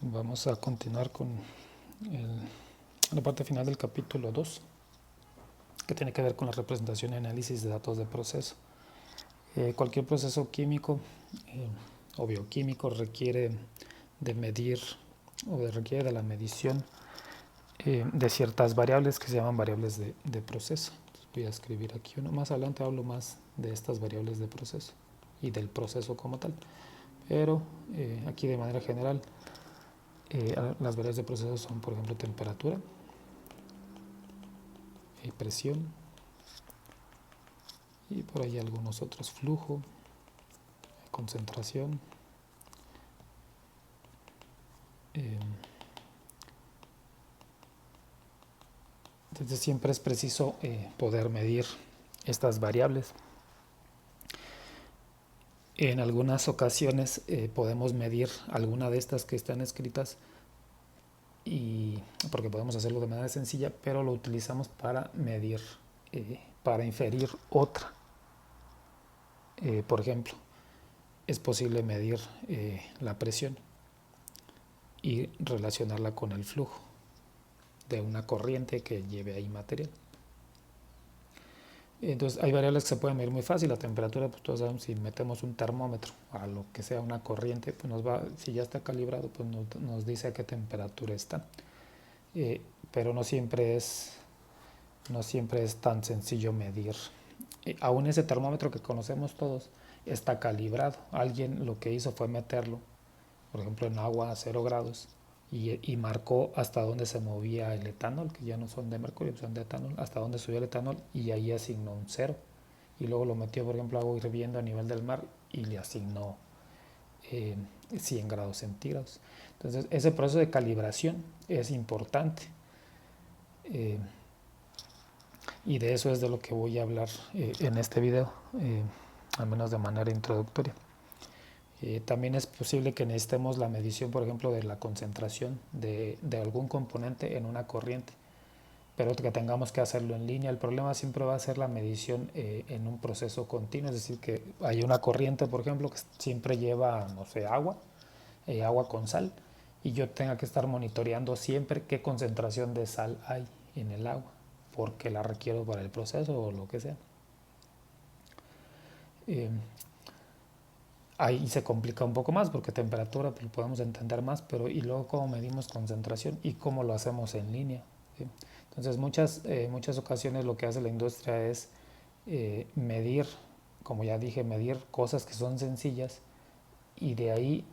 Vamos a continuar con la parte final del capítulo 2, que tiene que ver con la representación y análisis de datos de proceso. Cualquier proceso químico o bioquímico requiere de medir requiere de la medición de ciertas variables que se llaman variables de proceso. Entonces voy a escribir aquí uno. Más adelante hablo más de estas variables de proceso y del proceso como tal. Pero aquí de manera general, las variables de proceso son, por ejemplo, temperatura, presión y por ahí algunos otros, flujo, concentración, entonces siempre es preciso poder medir estas variables. En algunas ocasiones podemos medir alguna de estas que están escritas porque podemos hacerlo de manera sencilla, pero lo utilizamos para medir, para inferir otra. Por ejemplo, es posible medir la presión y relacionarla con el flujo de una corriente que lleve ahí material. Entonces hay variables que se pueden medir muy fácil. La temperatura, pues todos sabemos, si metemos un termómetro a lo que sea una corriente, pues si ya está calibrado, pues nos dice a qué temperatura está. Pero no siempre es tan sencillo medir. Aún ese termómetro que conocemos todos está calibrado. Alguien lo que hizo fue meterlo, por ejemplo, en agua a 0 grados y marcó hasta dónde se movía el etanol, que ya no son de mercurio, son de etanol, hasta dónde subía el etanol, y ahí asignó un 0. Y luego lo metió, por ejemplo, agua hirviendo a nivel del mar y le asignó 100 grados centígrados. Entonces, ese proceso de calibración es importante. Y de eso es de lo que voy a hablar en este video, al menos de manera introductoria. También es posible que necesitemos la medición, por ejemplo, de la concentración de algún componente en una corriente, pero que tengamos que hacerlo en línea. El problema siempre va a ser la medición en un proceso continuo, es decir, que hay una corriente, por ejemplo, que siempre lleva, no sé, agua con sal, y yo tenga que estar monitoreando siempre qué concentración de sal hay en el agua, porque la requiero para el proceso o lo que sea. Ahí se complica un poco más porque temperatura pues, podemos entender más, pero y luego cómo medimos concentración y cómo lo hacemos en línea. ¿Sí? Entonces muchas ocasiones lo que hace la industria es medir, como ya dije, medir cosas que son sencillas y de ahí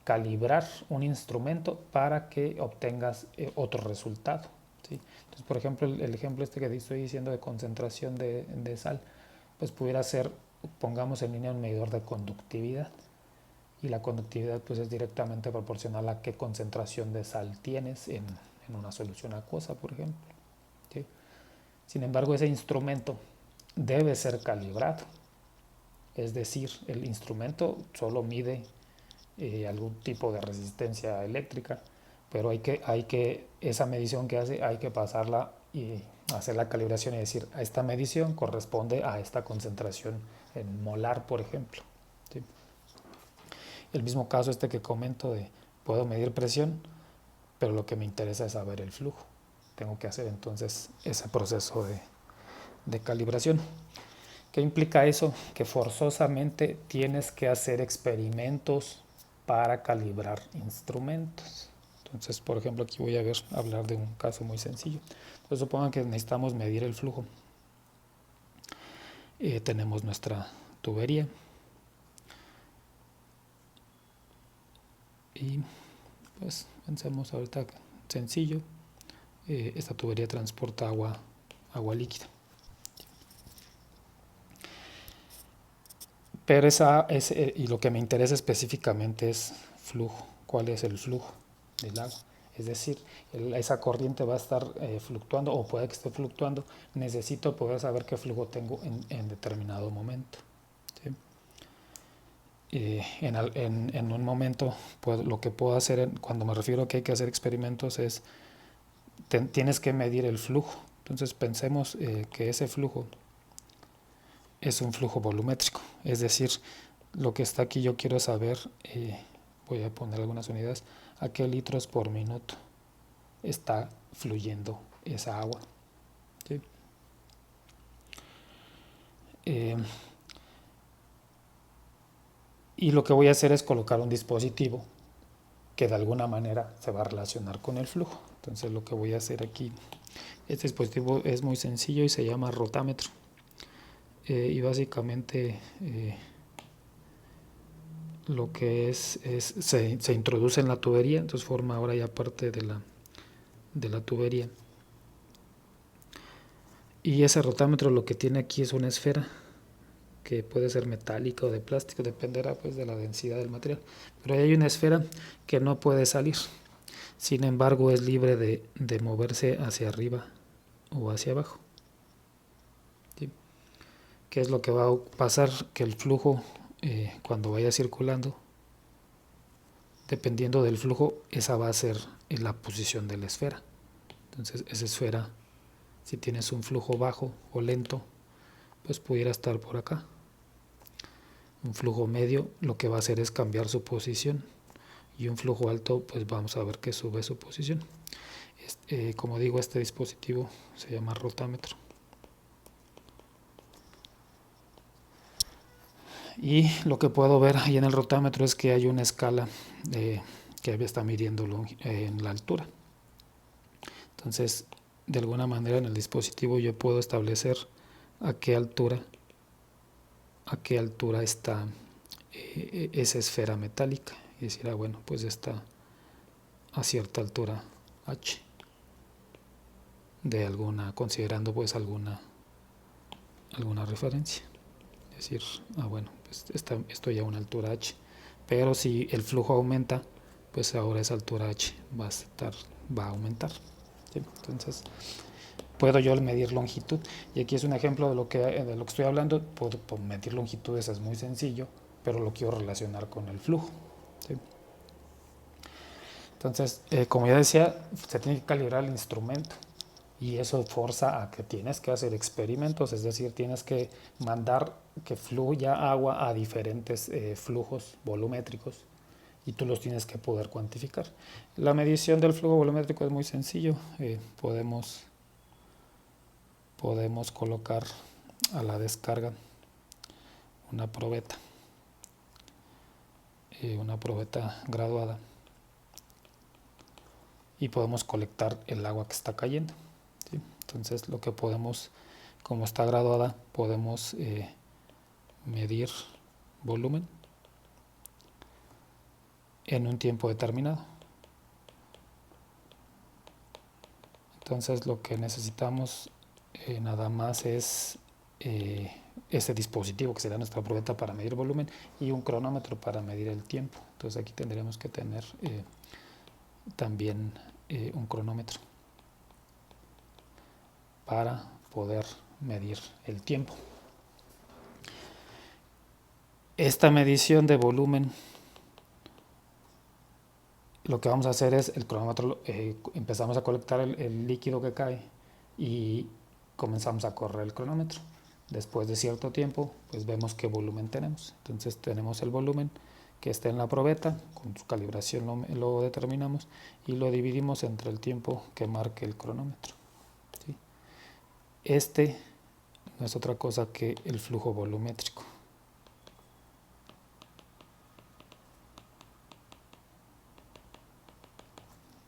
calibrar un instrumento para que obtengas otro resultado. ¿Sí? Entonces, por ejemplo, el ejemplo este que estoy diciendo de concentración de sal, pues pudiera ser, pongamos en línea un medidor de conductividad, y la conductividad pues es directamente proporcional a qué concentración de sal tienes en una solución acuosa, por ejemplo. ¿Sí? Sin embargo, ese instrumento debe ser calibrado, es decir, el instrumento solo mide algún tipo de resistencia eléctrica, pero esa medición que hace hay que pasarla y hacer la calibración y decir, a esta medición corresponde a esta concentración en molar, por ejemplo. ¿Sí? El mismo caso este que comento de puedo medir presión, pero lo que me interesa es saber el flujo. Tengo que hacer entonces ese proceso de calibración. ¿Qué implica eso? Que forzosamente tienes que hacer experimentos para calibrar instrumentos. Entonces, por ejemplo, aquí voy a hablar de un caso muy sencillo. Entonces, supongan que necesitamos medir el flujo. Tenemos nuestra tubería y pues pensemos ahorita sencillo. Esta tubería transporta agua líquida. Pero y lo que me interesa específicamente es flujo. ¿Cuál es el flujo del agua? Es decir, esa corriente va a estar fluctuando o puede que esté fluctuando. Necesito poder saber qué flujo tengo en determinado momento. ¿Sí? En un momento, pues, lo que puedo hacer cuando me refiero a que hay que hacer experimentos es tienes que medir el flujo. Entonces pensemos que ese flujo es un flujo volumétrico, es decir, lo que está aquí yo quiero saber voy a poner algunas unidades, a qué litros por minuto está fluyendo esa agua. ¿Sí? Y lo que voy a hacer es colocar un dispositivo que de alguna manera se va a relacionar con el flujo. Entonces lo que voy a hacer aquí, este dispositivo es muy sencillo y se llama rotámetro. Y básicamente lo que se introduce en la tubería, entonces forma ahora ya parte de la tubería. Y ese rotámetro lo que tiene aquí es una esfera que puede ser metálica o de plástico, dependerá pues de la densidad del material. Pero ahí hay una esfera que no puede salir. Sin embargo, es libre de moverse hacia arriba o hacia abajo. ¿Sí? ¿Qué es lo que va a pasar? Que el flujo, cuando vaya circulando, dependiendo del flujo, esa va a ser la posición de la esfera. Entonces, esa esfera, si tienes un flujo bajo o lento, pues pudiera estar por acá. Un flujo medio lo que va a hacer es cambiar su posición, y un flujo alto pues vamos a ver que sube su posición. Como digo, este dispositivo se llama rotámetro. Y lo que puedo ver ahí en el rotámetro es que hay una escala que está midiendo en la altura. Entonces, de alguna manera en el dispositivo yo puedo establecer a qué altura está esa esfera metálica. Y decir, bueno, pues está a cierta altura h, considerando pues alguna referencia. Es decir, bueno, pues estoy a una altura h, pero si el flujo aumenta, pues ahora esa altura h va a aumentar. ¿Sí? Entonces, puedo yo medir longitud, y aquí es un ejemplo de lo que estoy hablando. Puedo medir longitudes, es muy sencillo, pero lo quiero relacionar con el flujo. ¿Sí? Entonces, como ya decía, se tiene que calibrar el instrumento, y eso forza a que tienes que hacer experimentos, es decir, tienes que mandar que fluya agua a diferentes flujos volumétricos, y tú los tienes que poder cuantificar. La medición del flujo volumétrico es muy sencillo. Podemos colocar a la descarga una probeta graduada, y podemos colectar el agua que está cayendo. ¿Sí? Entonces lo que podemos, como está graduada, podemos medir volumen en un tiempo determinado. Entonces lo que necesitamos nada más es este dispositivo que será nuestra probeta para medir volumen, y un cronómetro para medir el tiempo. Entonces aquí tendremos que tener también un cronómetro para poder medir el tiempo. Esta medición de volumen, lo que vamos a hacer es el cronómetro, empezamos a colectar el líquido que cae y comenzamos a correr el cronómetro. Después de cierto tiempo, pues vemos qué volumen tenemos. Entonces tenemos el volumen que está en la probeta, con su calibración lo determinamos y lo dividimos entre el tiempo que marque el cronómetro. ¿Sí? Este no es otra cosa que el flujo volumétrico.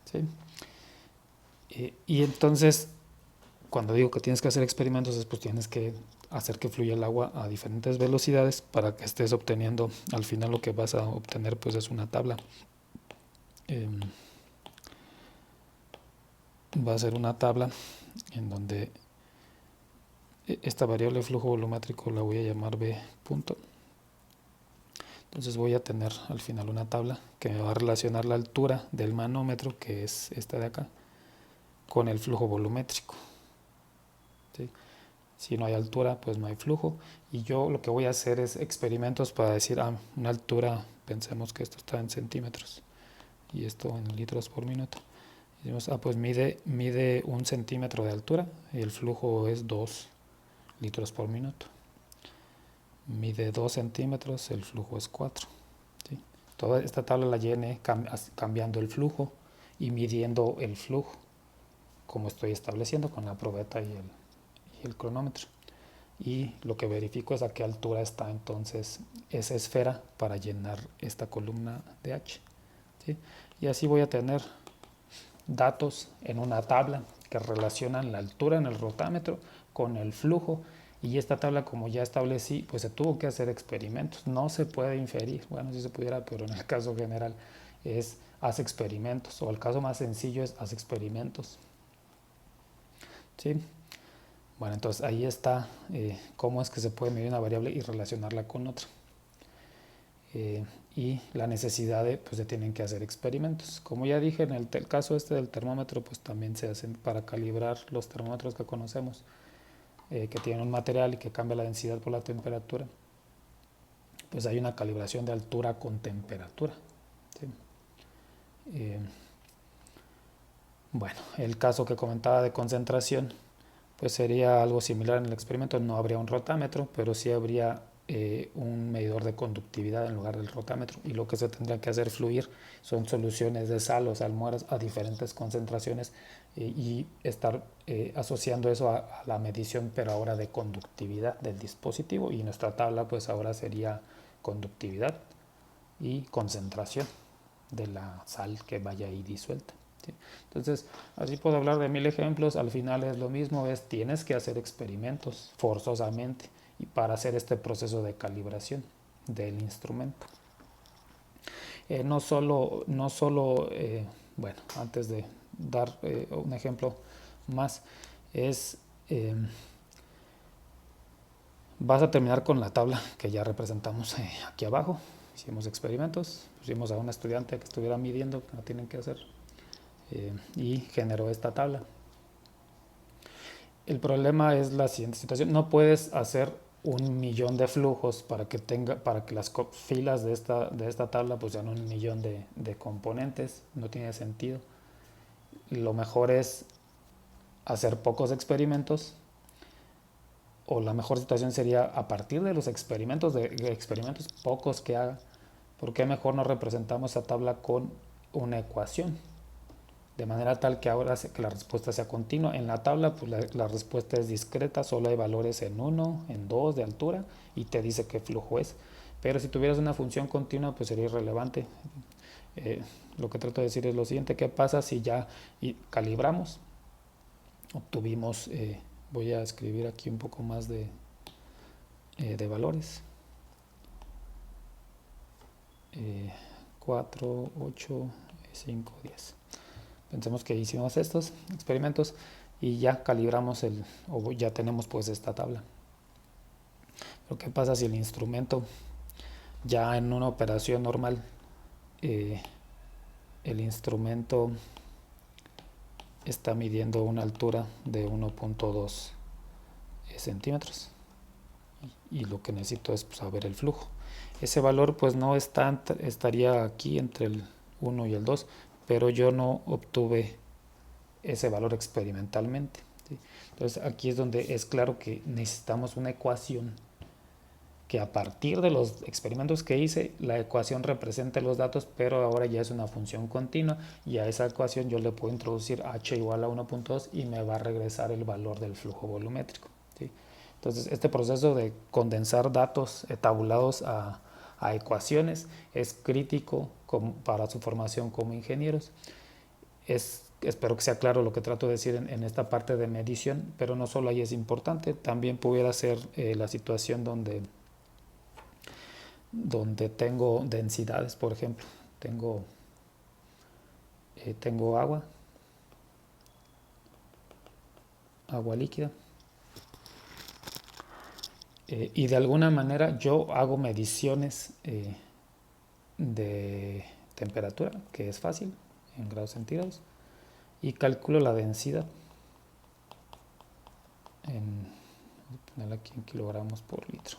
¿Sí? Y entonces, cuando digo que tienes que hacer experimentos, pues tienes que hacer que fluya el agua a diferentes velocidades para que estés obteniendo, al final lo que vas a obtener pues es una tabla. Va a ser una tabla en donde esta variable flujo volumétrico la voy a llamar B punto. Entonces voy a tener al final una tabla que me va a relacionar la altura del manómetro, que es esta de acá, con el flujo volumétrico. ¿Sí? Si no hay altura, pues no hay flujo. Y yo lo que voy a hacer es experimentos para decir, una altura, pensemos que esto está en centímetros y esto en litros por minuto. Y decimos, pues mide 1 centímetro de altura y el flujo es 2 litros por minuto. Mide 2 centímetros, el flujo es 4. ¿Sí? toda esta tabla la llene cambiando el flujo y midiendo el flujo, como estoy estableciendo con la probeta y el cronómetro. Y lo que verifico es a qué altura está entonces esa esfera para llenar esta columna de H, ¿sí? Y así voy a tener datos en una tabla que relacionan la altura en el rotámetro con el flujo, y esta tabla, como ya establecí, pues se tuvo que hacer experimentos, no se puede inferir, bueno, si se pudiera, pero en el caso general es haz experimentos, o el caso más sencillo es haz experimentos, ¿sí? Bueno, entonces ahí está cómo es que se puede medir una variable y relacionarla con otra. Y la necesidad de, pues se tienen que hacer experimentos. Como ya dije, en el caso este del termómetro, pues también se hacen para calibrar los termómetros que conocemos, que tienen un material y que cambia la densidad por la temperatura. Pues hay una calibración de altura con temperatura, ¿sí? Bueno, el caso que comentaba de concentración, pues sería algo similar en el experimento. No habría un rotámetro, pero sí habría un medidor de conductividad en lugar del rotámetro, y lo que se tendría que hacer fluir son soluciones de sal o salmueras a diferentes concentraciones, y estar asociando eso a la medición, pero ahora de conductividad del dispositivo, y nuestra tabla pues ahora sería conductividad y concentración de la sal que vaya ahí disuelta, ¿sí? Entonces, así puedo hablar de 1000 ejemplos. Al final es lo mismo, tienes que hacer experimentos forzosamente y para hacer este proceso de calibración del instrumento. Bueno, antes de dar un ejemplo más, es vas a terminar con la tabla que ya representamos aquí abajo. Hicimos experimentos, pusimos a un estudiante que estuviera midiendo, que no tienen que hacer, y generó esta tabla. El problema es la siguiente situación: no puedes hacer 1.000.000 de flujos para que las filas de esta tabla pues sean 1.000.000 de componentes. No tiene sentido. Lo mejor es hacer pocos experimentos, o la mejor situación sería, a partir de los experimentos pocos que haga, ¿por qué mejor no representamos esa tabla con una ecuación? De manera tal que ahora que la respuesta sea continua. En la tabla pues la respuesta es discreta, solo hay valores en 1, en 2 de altura, y te dice qué flujo es. Pero si tuvieras una función continua pues sería irrelevante. Lo que trato de decir es lo siguiente: ¿qué pasa si ya calibramos? Obtuvimos, voy a escribir aquí un poco más de valores. 4, 8, 5, 10. Pensemos que hicimos estos experimentos y ya calibramos o ya tenemos pues esta tabla. Pero ¿qué pasa si el instrumento, ya en una operación normal, el instrumento está midiendo una altura de 1.2 centímetros, y lo que necesito es saber el flujo? Ese valor pues no estaría aquí entre el 1 y el 2, pero yo no obtuve ese valor experimentalmente, ¿sí? Entonces aquí es donde es claro que necesitamos una ecuación que, a partir de los experimentos que hice, la ecuación represente los datos, pero ahora ya es una función continua, y a esa ecuación yo le puedo introducir h igual a 1.2 y me va a regresar el valor del flujo volumétrico, ¿sí? Entonces este proceso de condensar datos tabulados a ecuaciones es crítico para su formación como ingenieros. Espero que sea claro lo que trato de decir en esta parte de medición, pero no solo ahí es importante, también pudiera ser la situación donde tengo densidades. Por ejemplo, tengo agua líquida, y de alguna manera yo hago mediciones de temperatura, que es fácil, en grados centígrados, y calculo la densidad voy a ponerla aquí en kilogramos por litro,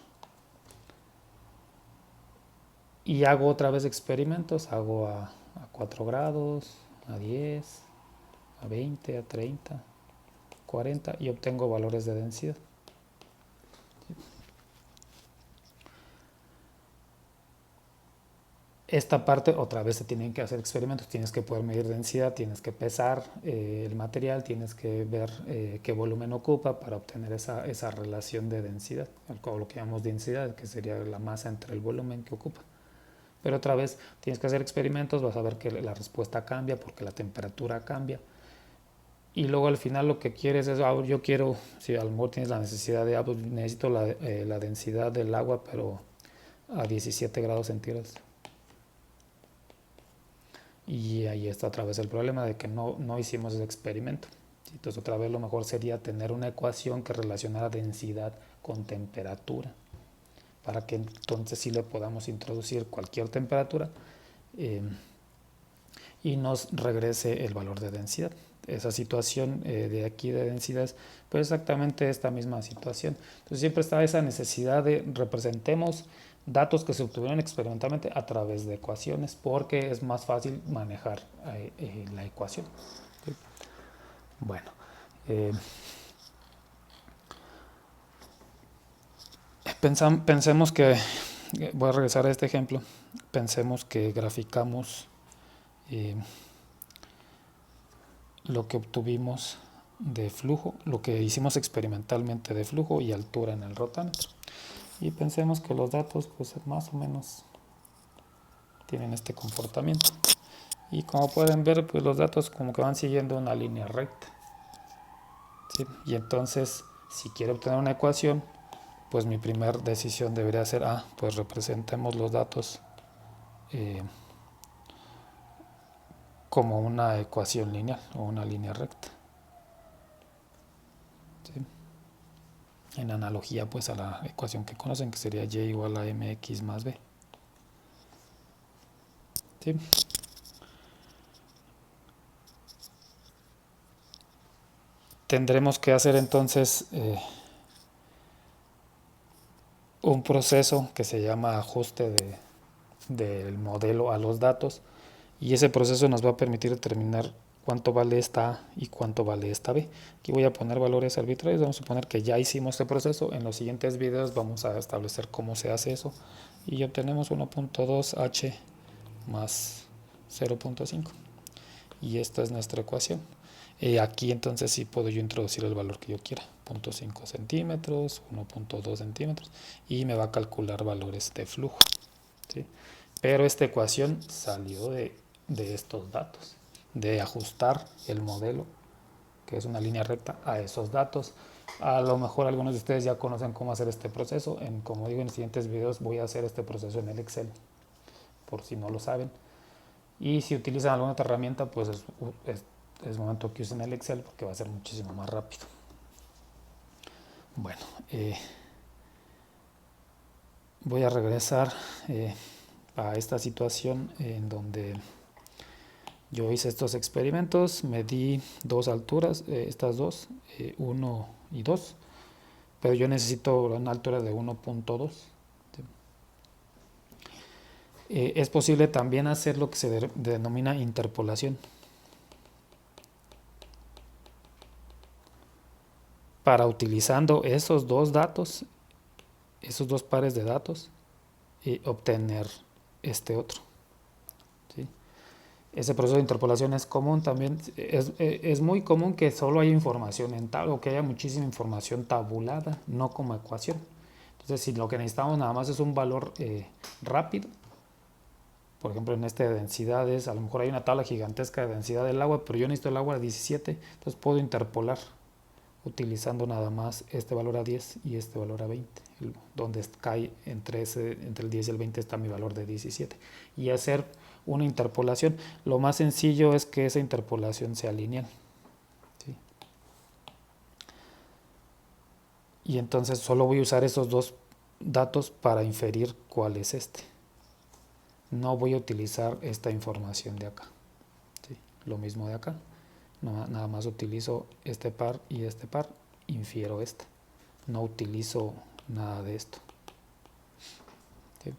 y hago otra vez experimentos. Hago a 4 grados, a 10, a 20, a 30, 40, y obtengo valores de densidad. esta parte otra vez se tienen que hacer experimentos, tienes que poder medir densidad, tienes que pesar el material, tienes que ver qué volumen ocupa para obtener esa relación de densidad, lo que llamamos densidad, que sería la masa entre el volumen que ocupa. Pero otra vez tienes que hacer experimentos, vas a ver que la respuesta cambia porque la temperatura cambia. Y luego al final lo que quieres es, yo quiero, si a lo mejor tienes la necesidad de, pues necesito la densidad del agua, pero a 17 grados centígrados. Y ahí está otra vez el problema de que no hicimos ese experimento. Entonces otra vez lo mejor sería tener una ecuación que relacionara densidad con temperatura, para que entonces sí le podamos introducir cualquier temperatura y nos regrese el valor de densidad. Esa situación de aquí de densidad es pues exactamente esta misma situación. Entonces siempre está esa necesidad de representemos datos que se obtuvieron experimentalmente a través de ecuaciones, porque es más fácil manejar la ecuación. ¿Sí? Bueno, pensemos que, voy a regresar a este ejemplo, pensemos que graficamos lo que obtuvimos de flujo, lo que hicimos experimentalmente de flujo y altura en el rotámetro. Y pensemos que los datos pues más o menos tienen este comportamiento. Y como pueden ver, pues los datos como que van siguiendo una línea recta. ¿Sí? Y entonces, si quiero obtener una ecuación, pues mi primera decisión debería ser, pues representemos los datos como una ecuación lineal o una línea recta. ¿Sí? En analogía pues a la ecuación que conocen, que sería y igual a mx más b. ¿Sí? Tendremos que hacer entonces un proceso que se llama ajuste del modelo a los datos, y ese proceso nos va a permitir determinar cuánto vale esta A y cuánto vale esta B. Aquí voy a poner valores arbitrarios, vamos a suponer que ya hicimos este proceso. En los siguientes videos vamos a establecer cómo se hace eso y obtenemos 1.2h más 0.5, y esta es nuestra ecuación. Aquí entonces sí puedo yo introducir el valor que yo quiera, 0.5 centímetros, 1.2 centímetros, y me va a calcular valores de flujo. ¿Sí? Pero esta ecuación salió de estos datos, de ajustar el modelo, que es una línea recta, a esos datos. A lo mejor algunos de ustedes ya conocen cómo hacer este proceso. Como digo, en los siguientes videos voy a hacer este proceso en el Excel, por si no lo saben. Y si utilizan alguna otra herramienta, pues es momento que usen el Excel, porque va a ser muchísimo más rápido. Bueno, voy a regresar a esta situación en donde yo hice estos experimentos, medí dos alturas, estas dos, 1 y 2, pero yo necesito una altura de 1.2. Es posible también hacer lo que se denomina interpolación. Para utilizando esos dos datos, esos dos pares de datos, y obtener este otro. ¿Sí? Ese proceso de interpolación es común también, es muy común que solo haya información en tabla, o que haya muchísima información tabulada, no como ecuación. Entonces, si lo que necesitamos nada más es un valor rápido, por ejemplo en este de densidades, a lo mejor hay una tabla gigantesca de densidad del agua, pero yo necesito el agua a 17, entonces puedo interpolar utilizando nada más este valor a 10 y este valor a 20, donde cae entre el 10 y el 20 está mi valor de 17, y hacer una interpolación. Lo más sencillo es que esa interpolación sea lineal. ¿Sí? Y entonces solo voy a usar esos dos datos para inferir cuál es este. No voy a utilizar esta información de acá. ¿Sí? Lo mismo de acá. Nada más utilizo este par y este par, infiero este. No utilizo nada de esto. ¿Sí?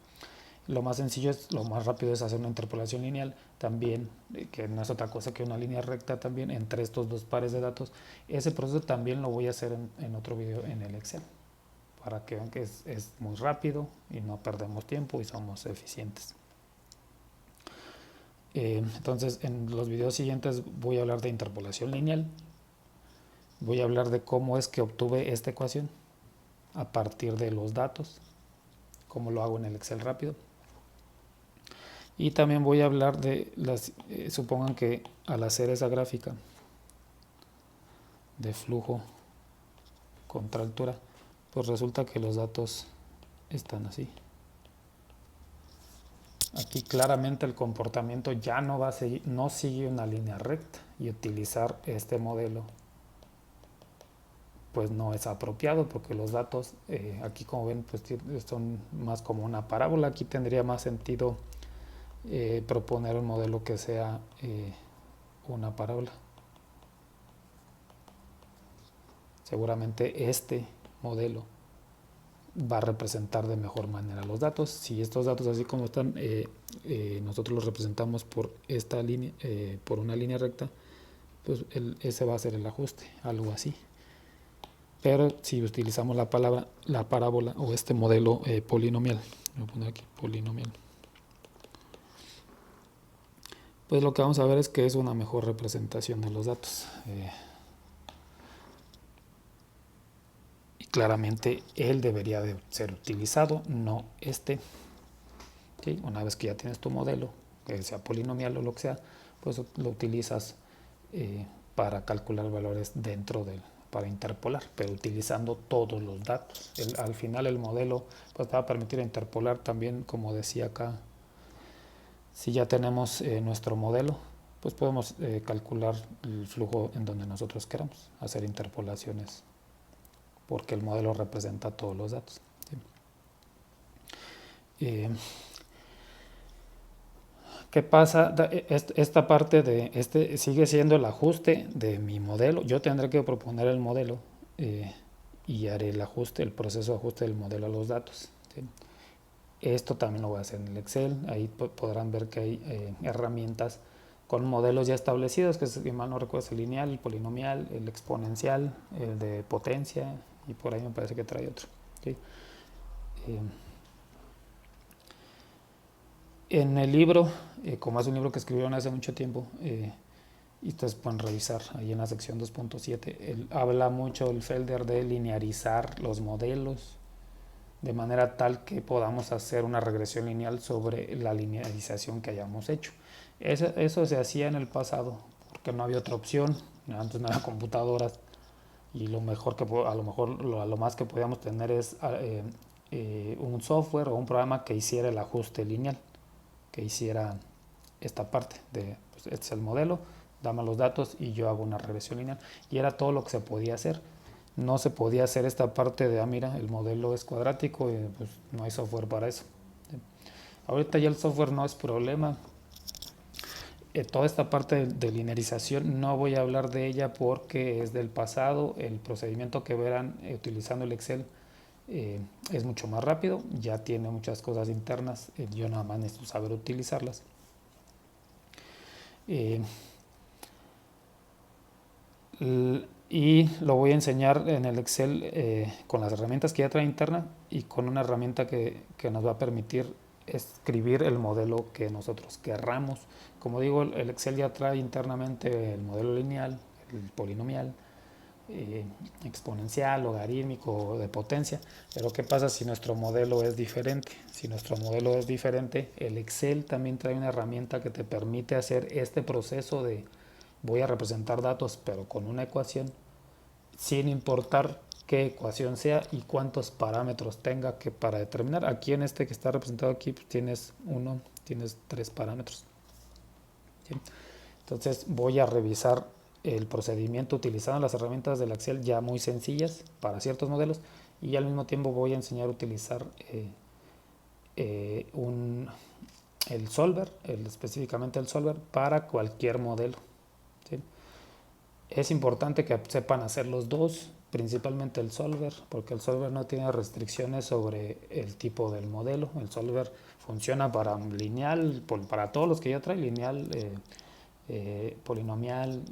Lo más sencillo, lo más rápido es hacer una interpolación lineal también, que no es otra cosa que una línea recta también entre estos dos pares de datos. Ese proceso también lo voy a hacer en otro video en el Excel, para que vean que es muy rápido y no perdemos tiempo y somos eficientes. Entonces en los videos siguientes voy a hablar de interpolación lineal, voy a hablar de cómo es que obtuve esta ecuación a partir de los datos, cómo lo hago en el Excel rápido. Y también voy a hablar de supongan que al hacer esa gráfica de flujo contra altura, pues resulta que los datos están así. Aquí claramente el comportamiento ya no va a seguir, no sigue una línea recta, y utilizar este modelo pues no es apropiado, porque los datos aquí, como ven, pues son más como una parábola. Aquí tendría más sentido proponer un modelo que sea una parábola. Seguramente este modelo va a representar de mejor manera los datos. Si estos datos, así como están, nosotros los representamos por esta línea, por una línea recta, pues ese va a ser el ajuste, algo así. Pero si utilizamos la parábola o este modelo polinomial, voy a poner aquí polinomial, pues lo que vamos a ver es que es una mejor representación de los datos. Y claramente él debería de ser utilizado, no este. ¿Sí? Una vez que ya tienes tu modelo, que sea polinomial o lo que sea, pues lo utilizas para calcular valores dentro del, para interpolar, pero utilizando todos los datos. Al final el modelo pues va a permitir interpolar también, como decía acá. Si ya tenemos nuestro modelo, pues podemos calcular el flujo en donde nosotros queramos, hacer interpolaciones, porque el modelo representa todos los datos. ¿Sí? ¿Qué pasa? Esta parte de este sigue siendo el ajuste de mi modelo. Yo tendré que proponer el modelo y haré el ajuste, el proceso de ajuste del modelo a los datos. ¿Sí? Esto también lo voy a hacer en el Excel. Ahí podrán ver que hay herramientas con modelos ya establecidos, que si mal no recuerdo es el lineal, el polinomial, el exponencial, el de potencia, y por ahí me parece que trae otro. ¿Sí? En el libro, como es un libro que escribieron hace mucho tiempo, y ustedes pueden revisar ahí en la sección 2.7, habla mucho el Felder de linearizar los modelos de manera tal que podamos hacer una regresión lineal sobre la linearización que hayamos hecho. Eso se hacía en el pasado porque no había otra opción, antes no había computadoras, y lo mejor que a lo mejor lo más que podíamos tener es un software o un programa que hiciera el ajuste lineal, que hiciera esta parte de, pues este es el modelo, dame los datos y yo hago una regresión lineal, y era todo lo que se podía hacer. No se podía hacer esta parte de, mira, el modelo es cuadrático y pues no hay software para eso. Ahorita ya el software no es problema. Toda esta parte de linearización no voy a hablar de ella porque es del pasado. El procedimiento que verán utilizando el Excel es mucho más rápido, ya tiene muchas cosas internas, yo nada más necesito saber utilizarlas. Y lo voy a enseñar en el Excel con las herramientas que ya trae interna y con una herramienta que nos va a permitir escribir el modelo que nosotros querramos. Como digo, el Excel ya trae internamente el modelo lineal, el polinomial, exponencial, logarítmico, de potencia. Pero ¿qué pasa si nuestro modelo es diferente? Si nuestro modelo es diferente, el Excel también trae una herramienta que te permite hacer este proceso de voy a representar datos pero con una ecuación, sin importar qué ecuación sea y cuántos parámetros tenga que para determinar. Aquí en este que está representado aquí pues tienes tres parámetros. ¿Sí? Entonces voy a revisar el procedimiento utilizando las herramientas del Excel ya muy sencillas para ciertos modelos, y al mismo tiempo voy a enseñar a utilizar el solver, específicamente el solver para cualquier modelo. ¿Sí? Es importante que sepan hacer los dos, principalmente el solver, porque el solver no tiene restricciones sobre el tipo del modelo. El solver funciona para lineal, para todos los que ya trae, lineal, polinomial,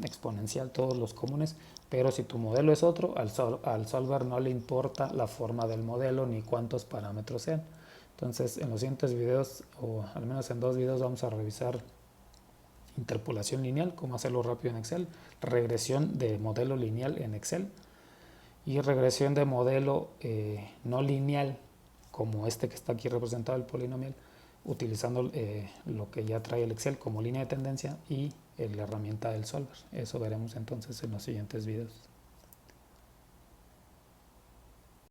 exponencial, todos los comunes. Pero si tu modelo es otro, al solver no le importa la forma del modelo ni cuántos parámetros sean. Entonces en los siguientes videos, o al menos en 2 videos, vamos a revisar interpolación lineal, cómo hacerlo rápido en Excel, regresión de modelo lineal en Excel y regresión de modelo no lineal, como este que está aquí representado, el polinomial, utilizando lo que ya trae el Excel como línea de tendencia y la herramienta del solver. Eso veremos entonces en los siguientes videos.